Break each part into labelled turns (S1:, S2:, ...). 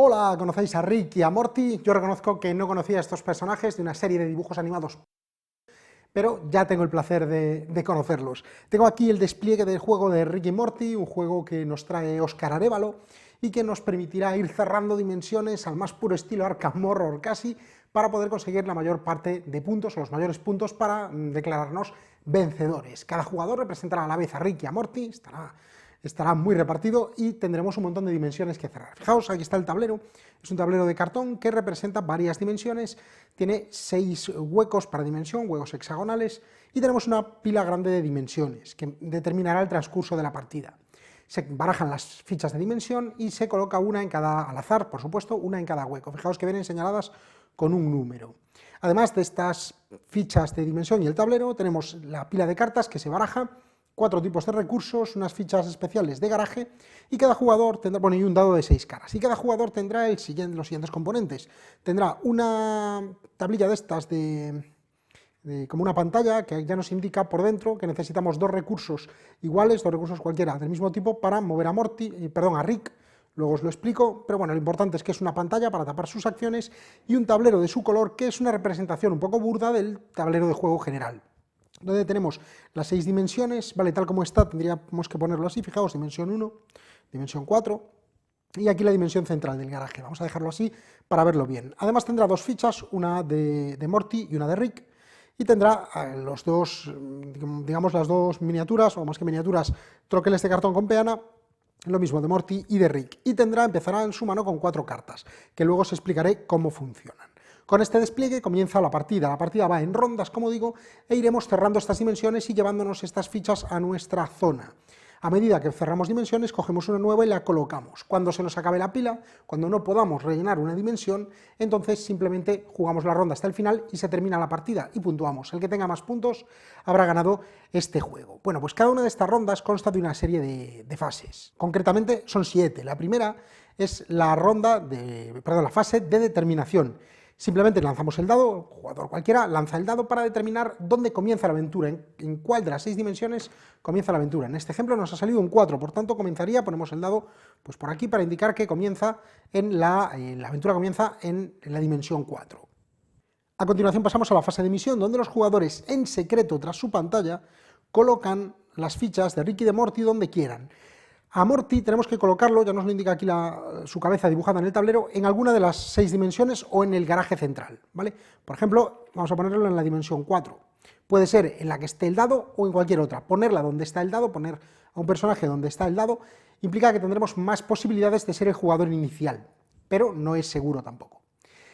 S1: Hola, ¿conocéis a Rick y a Morty? Yo reconozco que no conocía a estos personajes de una serie de dibujos animados, pero ya tengo el placer de conocerlos. Tengo aquí el despliegue del juego de Rick y Morty, un juego que nos trae Óscar Arévalo y que nos permitirá ir cerrando dimensiones al más puro estilo Arkham Horror casi, para poder conseguir la mayor parte de puntos, o los mayores puntos, para declararnos vencedores. Cada jugador representará a la vez a Rick y a Morty, estará muy repartido y tendremos un montón de dimensiones que cerrar. Fijaos, aquí está el tablero, es un tablero de cartón que representa varias dimensiones, tiene 6 huecos para dimensión, huecos hexagonales, y tenemos una pila grande de dimensiones que determinará el transcurso de la partida. Se barajan las fichas de dimensión y se coloca una en cada, al azar, por supuesto, una en cada hueco. Fijaos que vienen señaladas con un número. Además de estas fichas de dimensión y el tablero, tenemos la pila de cartas que se baraja, 4 tipos de recursos, unas fichas especiales de garaje, y cada jugador tendrá, bueno, y un dado de 6 caras, y cada jugador tendrá los siguientes componentes. Tendrá una tablilla de estas como una pantalla que ya nos indica por dentro que necesitamos 2 recursos iguales, 2 recursos cualquiera del mismo tipo para mover a Rick. Luego os lo explico, pero bueno, lo importante es que es una pantalla para tapar sus acciones y un tablero de su color que es una representación un poco burda del tablero de juego general, donde tenemos las 6 dimensiones, vale, tal como está, tendríamos que ponerlo así, fijaos, dimensión 1, dimensión 4, y aquí la dimensión central del garaje, vamos a dejarlo así para verlo bien. Además tendrá 2 fichas, una de Morty y una de Rick, y tendrá los dos, digamos, las 2 miniaturas, o más que miniaturas, troqueles de cartón con peana, lo mismo de Morty y de Rick, y empezará en su mano con 4 cartas, que luego os explicaré cómo funcionan. Con este despliegue comienza la partida va en rondas, como digo, e iremos cerrando estas dimensiones y llevándonos estas fichas a nuestra zona. A medida que cerramos dimensiones, cogemos una nueva y la colocamos. Cuando se nos acabe la pila, cuando no podamos rellenar una dimensión, entonces simplemente jugamos la ronda hasta el final y se termina la partida y puntuamos. El que tenga más puntos habrá ganado este juego. Bueno, pues cada una de estas rondas consta de una serie de fases. Concretamente son 7. La primera es la fase de determinación. Simplemente lanzamos el dado, jugador cualquiera lanza el dado para determinar dónde comienza la aventura, en cuál de las 6 dimensiones comienza la aventura. En este ejemplo nos ha salido un 4, por tanto comenzaría, ponemos el dado pues por aquí para indicar que comienza la aventura comienza en la dimensión 4. A continuación pasamos a la fase de misión, donde los jugadores en secreto tras su pantalla colocan las fichas de Rick y de Morty donde quieran. A Morty tenemos que colocarlo, ya nos lo indica aquí su cabeza dibujada en el tablero, en alguna de las 6 dimensiones o en el garaje central, ¿vale? Por ejemplo, vamos a ponerlo en la dimensión 4. Puede ser en la que esté el dado o en cualquier otra. Ponerla donde está el dado, poner a un personaje donde está el dado, implica que tendremos más posibilidades de ser el jugador inicial, pero no es seguro tampoco.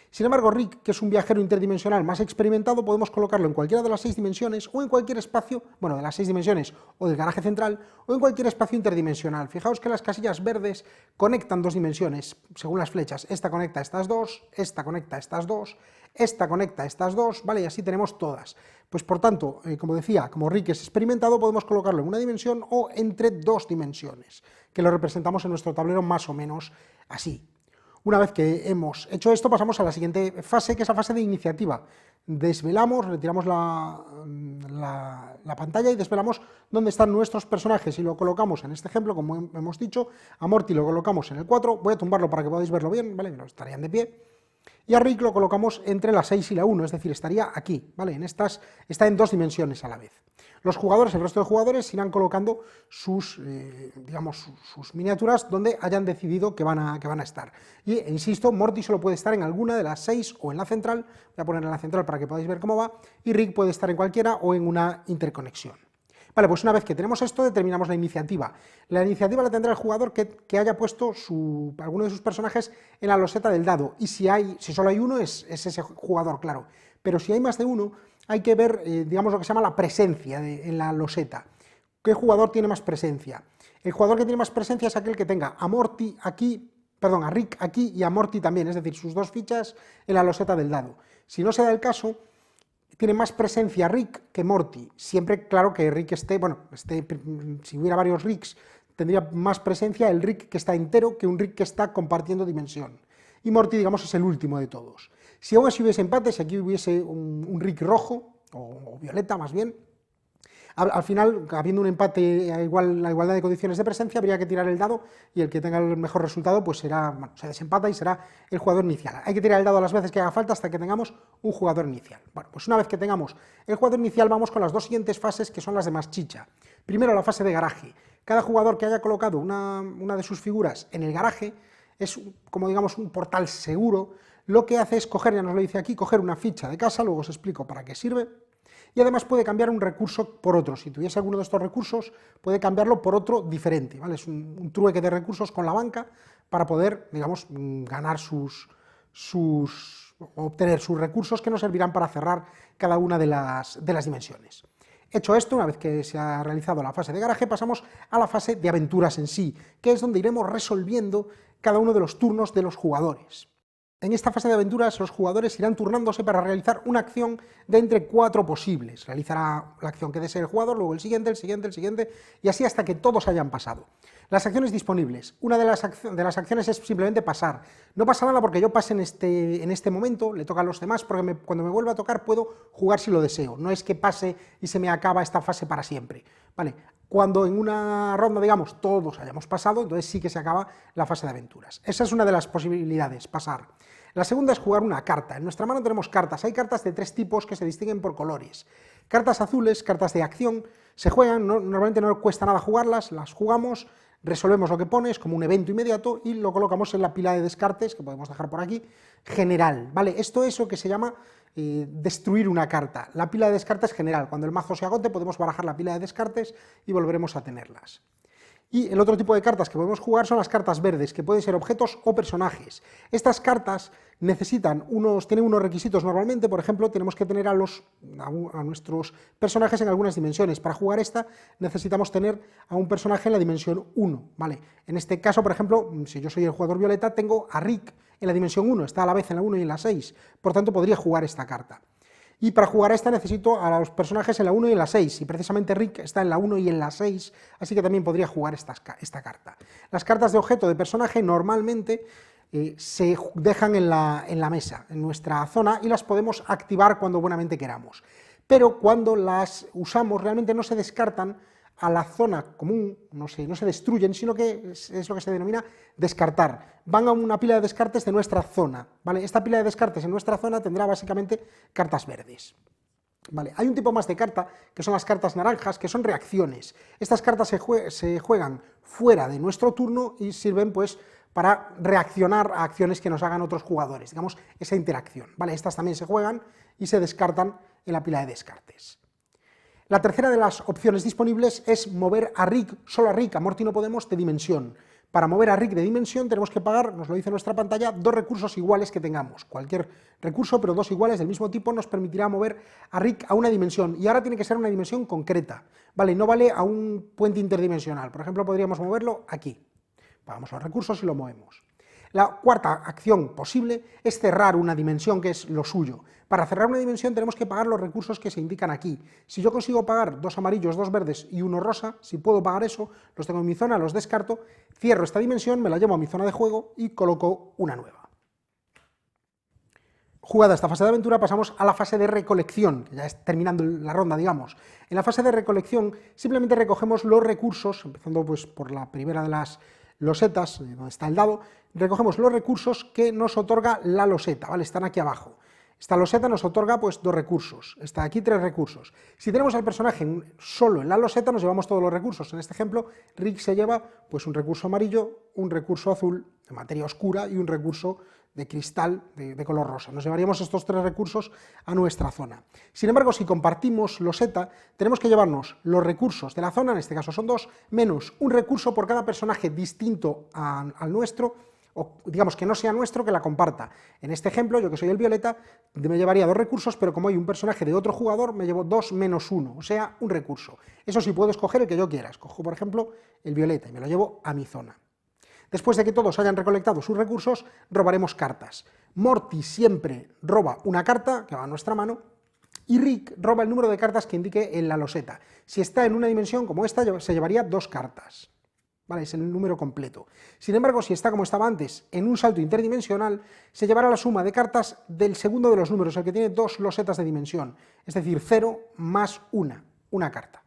S1: Sin embargo, Rick, que es un viajero interdimensional más experimentado, podemos colocarlo en cualquiera de las 6 dimensiones o en cualquier espacio, bueno, de las 6 dimensiones o del garaje central, o en cualquier espacio interdimensional. Fijaos que las casillas verdes conectan 2 dimensiones, según las flechas. Esta conecta estas 2, esta conecta estas 2, esta conecta estas 2, ¿vale? Y así tenemos todas. Pues por tanto, como decía, como Rick es experimentado, podemos colocarlo en una dimensión o entre 2 dimensiones, que lo representamos en nuestro tablero más o menos así. Una vez que hemos hecho esto, pasamos a la siguiente fase, que es la fase de iniciativa. Desvelamos, retiramos la pantalla y desvelamos dónde están nuestros personajes y lo colocamos en este ejemplo, como hemos dicho. A Morty lo colocamos en el 4, voy a tumbarlo para que podáis verlo bien, ¿vale? Estarían de pie. Y a Rick lo colocamos entre la 6 y la 1, es decir, estaría aquí, ¿vale? Está en 2 dimensiones a la vez. El resto de jugadores irán colocando sus miniaturas donde hayan decidido que van a estar. Y, insisto, Morty solo puede estar en alguna de las 6 o en la central, voy a poner en la central para que podáis ver cómo va, y Rick puede estar en cualquiera o en una interconexión. Vale, pues una vez que tenemos esto, determinamos la iniciativa. La iniciativa la tendrá el jugador que haya puesto alguno de sus personajes en la loseta del dado, y si solo hay uno, es ese jugador, claro. Pero si hay más de uno, hay que ver, digamos, lo que se llama la presencia en la loseta. ¿Qué jugador tiene más presencia? El jugador que tiene más presencia es aquel que tenga a Rick aquí y a Morty también, es decir, sus 2 fichas en la loseta del dado. Si no se da el caso, tiene más presencia Rick que Morty, siempre claro que Rick si hubiera varios Ricks, tendría más presencia el Rick que está entero que un Rick que está compartiendo dimensión. Y Morty, digamos, es el último de todos. Si aún así hubiese empate, si aquí hubiese un Rick rojo, o violeta más bien, Al final, habiendo un empate a la igualdad de condiciones de presencia, habría que tirar el dado y el que tenga el mejor resultado pues será, bueno, se desempata y será el jugador inicial. Hay que tirar el dado las veces que haga falta hasta que tengamos un jugador inicial. Bueno, pues una vez que tengamos el jugador inicial vamos con las dos siguientes fases, que son las de más chicha. Primero, la fase de garaje. Cada jugador que haya colocado una de sus figuras en el garaje es, como digamos, un portal seguro. Lo que hace es coger, ya nos lo dice aquí, coger una ficha de casa, luego os explico para qué sirve, y además puede cambiar un recurso por otro. Si tuviese alguno de estos recursos, puede cambiarlo por otro diferente, ¿vale? Es un trueque de recursos con la banca para poder, digamos, ganar obtener sus recursos que nos servirán para cerrar cada una de las dimensiones. Hecho esto, una vez que se ha realizado la fase de garaje, pasamos a la fase de aventuras en sí, que es donde iremos resolviendo cada uno de los turnos de los jugadores. En esta fase de aventuras los jugadores irán turnándose para realizar una acción de entre 4 posibles. Realizará la acción que desee el jugador, luego el siguiente, y así hasta que todos hayan pasado. Las acciones disponibles. Una de las acciones es simplemente pasar. No pasa nada porque yo pase en este momento, le toca a los demás, porque cuando me vuelva a tocar puedo jugar si lo deseo. No es que pase y se me acaba esta fase para siempre. ¿Vale? Cuando en una ronda, digamos, todos hayamos pasado, entonces sí que se acaba la fase de aventuras. Esa es una de las posibilidades, pasar. La segunda es jugar una carta. En nuestra mano tenemos cartas. Hay cartas de 3 tipos que se distinguen por colores. Cartas azules, cartas de acción, se juegan, normalmente no cuesta nada jugarlas, las jugamos, resolvemos lo que pone, es como un evento inmediato, y lo colocamos en la pila de descartes, que podemos dejar por aquí, general, ¿vale? Esto es lo que se llama destruir una carta. La pila de descartes general. Cuando el mazo se agote podemos barajar la pila de descartes y volveremos a tenerlas. Y el otro tipo de cartas que podemos jugar son las cartas verdes, que pueden ser objetos o personajes. Estas cartas tienen unos requisitos normalmente. Por ejemplo, tenemos que tener a nuestros personajes en algunas dimensiones. Para jugar esta necesitamos tener a un personaje en la dimensión 1, ¿vale? En este caso, por ejemplo, si yo soy el jugador violeta, tengo a Rick en la dimensión 1, está a la vez en la 1 y en la 6, por tanto podría jugar esta carta. Y para jugar esta necesito a los personajes en la 1 y en la 6, y precisamente Rick está en la 1 y en la 6, así que también podría jugar esta carta. Las cartas de objeto de personaje normalmente se dejan en la mesa, en nuestra zona, y las podemos activar cuando buenamente queramos. Pero cuando las usamos realmente no se descartan a la zona común, no se destruyen, sino que es lo que se denomina descartar. Van a una pila de descartes de nuestra zona, ¿vale? Esta pila de descartes en nuestra zona tendrá básicamente cartas verdes. Vale, hay un tipo más de carta, que son las cartas naranjas, que son reacciones. Estas cartas se juegan fuera de nuestro turno y sirven pues para reaccionar a acciones que nos hagan otros jugadores, digamos, esa interacción. Vale, estas también se juegan y se descartan en la pila de descartes. La tercera de las opciones disponibles es mover a Rick, solo a Rick, a Morty no podemos, de dimensión. Para mover a Rick de dimensión tenemos que pagar, nos lo dice nuestra pantalla, 2 recursos iguales que tengamos. Cualquier recurso, pero 2 iguales del mismo tipo, nos permitirá mover a Rick a una dimensión. Y ahora tiene que ser una dimensión concreta, ¿vale? No vale a un puente interdimensional. Por ejemplo, podríamos moverlo aquí. Pagamos los recursos y lo movemos. La cuarta acción posible es cerrar una dimensión, que es lo suyo. Para cerrar una dimensión tenemos que pagar los recursos que se indican aquí. Si yo consigo pagar 2 amarillos, 2 verdes y 1 rosa, si puedo pagar eso, los tengo en mi zona, los descarto, cierro esta dimensión, me la llevo a mi zona de juego y coloco una nueva. Jugada esta fase de aventura, pasamos a la fase de recolección, que ya es terminando la ronda, digamos. En la fase de recolección simplemente recogemos los recursos, empezando pues por la primera de las losetas, donde está el dado, recogemos los recursos que nos otorga la loseta, ¿vale? Están aquí abajo. Esta loseta nos otorga pues 2 recursos, está aquí 3 recursos. Si tenemos al personaje solo en la loseta, nos llevamos todos los recursos. En este ejemplo, Rick se lleva pues un recurso amarillo, un recurso azul de materia oscura y un recurso de cristal de color rosa. Nos llevaríamos estos 3 recursos a nuestra zona. Sin embargo, si compartimos loseta, tenemos que llevarnos los recursos de la zona, en este caso son 2, menos un recurso por cada personaje distinto al nuestro, o digamos que no sea nuestro, que la comparta. En este ejemplo, yo que soy el violeta, me llevaría 2 recursos, pero como hay un personaje de otro jugador, me llevo 2 menos 1, o sea, un recurso. Eso sí, puedo escoger el que yo quiera. Escojo, por ejemplo, el violeta y me lo llevo a mi zona. Después de que todos hayan recolectado sus recursos, robaremos cartas. Morty siempre roba una carta, que va a nuestra mano, y Rick roba el número de cartas que indique en la loseta. Si está en una dimensión como esta, se llevaría 2 cartas. ¿Vale? Es el número completo. Sin embargo, si está como estaba antes, en un salto interdimensional, se llevará la suma de cartas del segundo de los números, el que tiene 2 losetas de dimensión, es decir, 0 más una carta.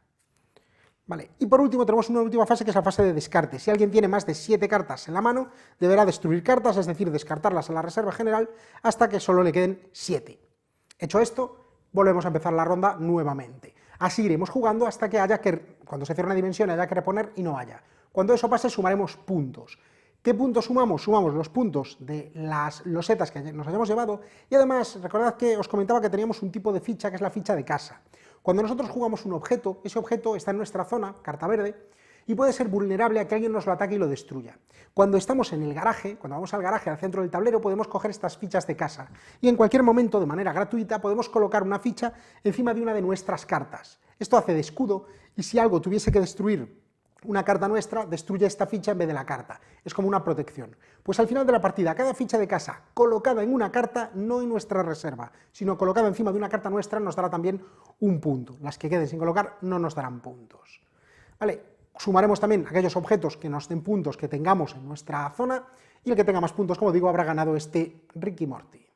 S1: Vale, y por último tenemos una última fase que es la fase de descarte. Si alguien tiene más de 7 cartas en la mano, deberá destruir cartas, es decir, descartarlas en la reserva general hasta que solo le queden 7. Hecho esto, volvemos a empezar la ronda nuevamente. Así iremos jugando hasta que haya que, cuando se cierre una dimensión, haya que reponer y no haya. Cuando eso pase, sumaremos puntos. ¿Qué puntos sumamos? Sumamos los puntos de las losetas que nos hayamos llevado, y además, recordad que os comentaba que teníamos un tipo de ficha que es la ficha de casa. Cuando nosotros jugamos un objeto, ese objeto está en nuestra zona, carta verde, y puede ser vulnerable a que alguien nos lo ataque y lo destruya. Cuando estamos en el garaje, cuando vamos al garaje, al centro del tablero, podemos coger estas fichas de casa, y en cualquier momento, de manera gratuita, podemos colocar una ficha encima de una de nuestras cartas. Esto hace de escudo, y si algo tuviese que destruir una carta nuestra, destruye esta ficha en vez de la carta. Es como una protección. Pues al final de la partida, cada ficha de casa colocada en una carta, no en nuestra reserva, sino colocada encima de una carta nuestra, nos dará también un punto. Las que queden sin colocar no nos darán puntos. Vale, sumaremos también aquellos objetos que nos den puntos que tengamos en nuestra zona, y el que tenga más puntos, como digo, habrá ganado este Rick y Morty.